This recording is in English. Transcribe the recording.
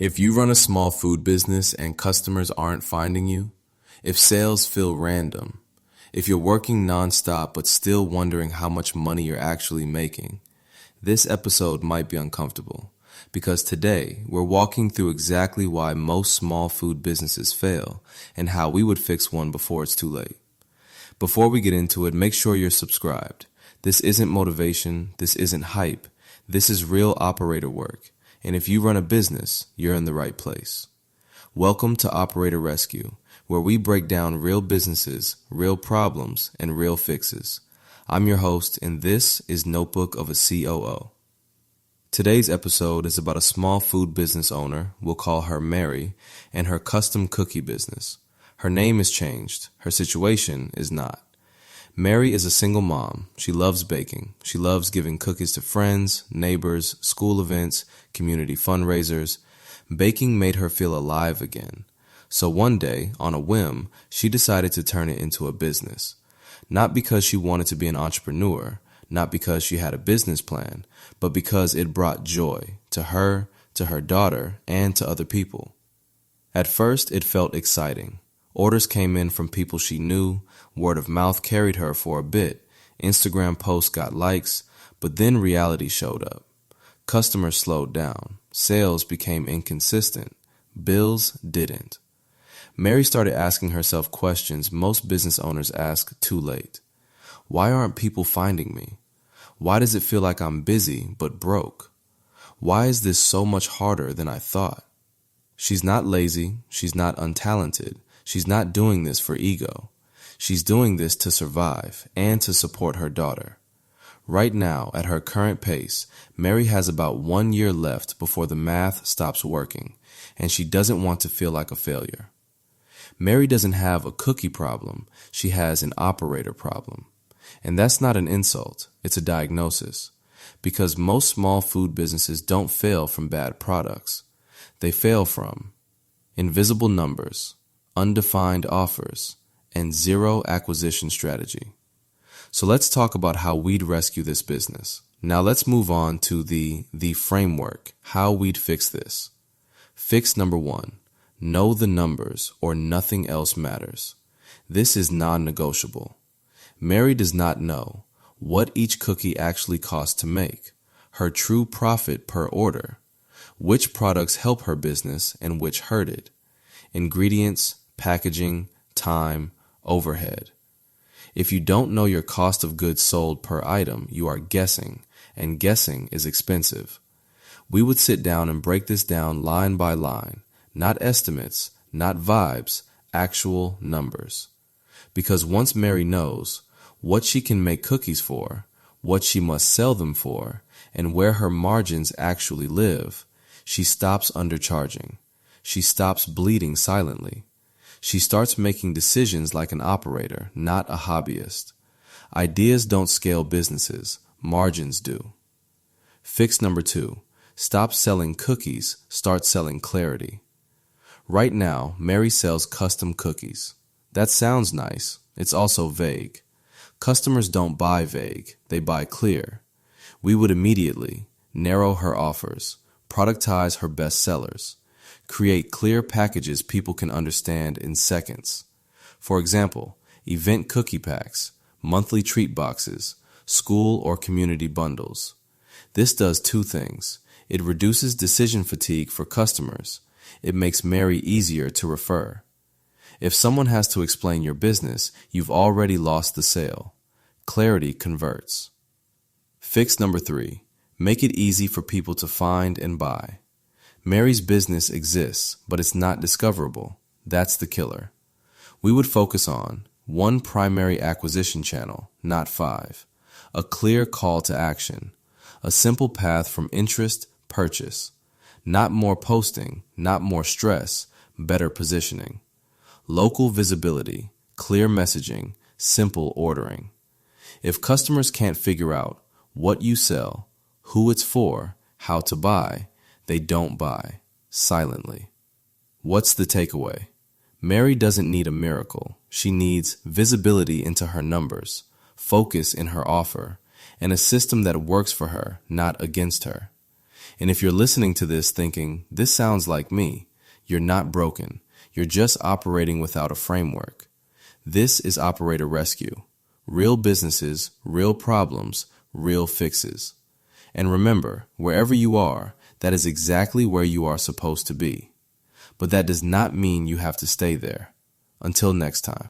If you run a small food business and customers aren't finding you, if sales feel random, if you're working nonstop but still wondering how much money you're actually making, this episode might be uncomfortable because today we're walking through exactly why most small food businesses fail and how we would fix one before it's too late. Before we get into it, make sure you're subscribed. This isn't motivation, this isn't hype, this is real operator work. And if you run a business, you're in the right place. Welcome to Operator Rescue, where we break down real businesses, real problems, and real fixes. I'm your host, and this is Notebook of a COO. Today's episode is about a small food business owner, we'll call her Mary, and her custom cookie business. Her name is changed. Her situation is not. Mary is a single mom. She loves baking. She loves giving cookies to friends, neighbors, school events, community fundraisers. Baking made her feel alive again. So one day, on a whim, she decided to turn it into a business. Not because she wanted to be an entrepreneur, not because she had a business plan, but because it brought joy to her daughter, and to other people. At first, it felt exciting. Orders came in from people she knew, word of mouth carried her for a bit, Instagram posts got likes, but then reality showed up. Customers slowed down, sales became inconsistent, bills didn't. Mary started asking herself questions most business owners ask too late. Why aren't people finding me? Why does it feel like I'm busy but broke? Why is this so much harder than I thought? She's not lazy, she's not untalented. She's not doing this for ego. She's doing this to survive and to support her daughter. Right now, at her current pace, Mary has about 1 year left before the math stops working, and she doesn't want to feel like a failure. Mary doesn't have a cookie problem, she has an operator problem. And that's not an insult, it's a diagnosis. Because most small food businesses don't fail from bad products. They fail from invisible numbers, undefined offers, and zero acquisition strategy. So let's talk about how we'd rescue this business. Now let's move on to the framework, how we'd fix this. Fix number 1, know the numbers or nothing else matters. This is non-negotiable. Mary does not know what each cookie actually costs to make, her true profit per order, which products help her business and which hurt it, ingredients, packaging, time, overhead. If you don't know your cost of goods sold per item, you are guessing, and guessing is expensive. We would sit down and break this down line by line, not estimates, not vibes, actual numbers. Because once Mary knows what she can make cookies for, what she must sell them for, and where her margins actually live, she stops undercharging. She stops bleeding silently. She starts making decisions like an operator, not a hobbyist. Ideas don't scale businesses, margins do. Fix number 2, stop selling cookies, start selling clarity. Right now, Mary sells custom cookies. That sounds nice. It's also vague. Customers don't buy vague, they buy clear. We would immediately narrow her offers, productize her best sellers, create clear packages people can understand in seconds. For example, event cookie packs, monthly treat boxes, school or community bundles. This does 2 things. It reduces decision fatigue for customers. It makes Mary easier to refer. If someone has to explain your business, you've already lost the sale. Clarity converts. Fix number 3, make it easy for people to find and buy. Mary's business exists, but it's not discoverable. That's the killer. We would focus on 1 primary acquisition channel, not 5. A clear call to action. A simple path from interest, purchase. Not more posting, not more stress, better positioning. Local visibility, clear messaging, simple ordering. If customers can't figure out what you sell, who it's for, how to buy, they don't buy, silently. What's the takeaway? Mary doesn't need a miracle. She needs visibility into her numbers, focus in her offer, and a system that works for her, not against her. And if you're listening to this thinking, this sounds like me, you're not broken. You're just operating without a framework. This is Operator Rescue. Real businesses, real problems, real fixes. And remember, wherever you are, that is exactly where you are supposed to be. But that does not mean you have to stay there. Until next time.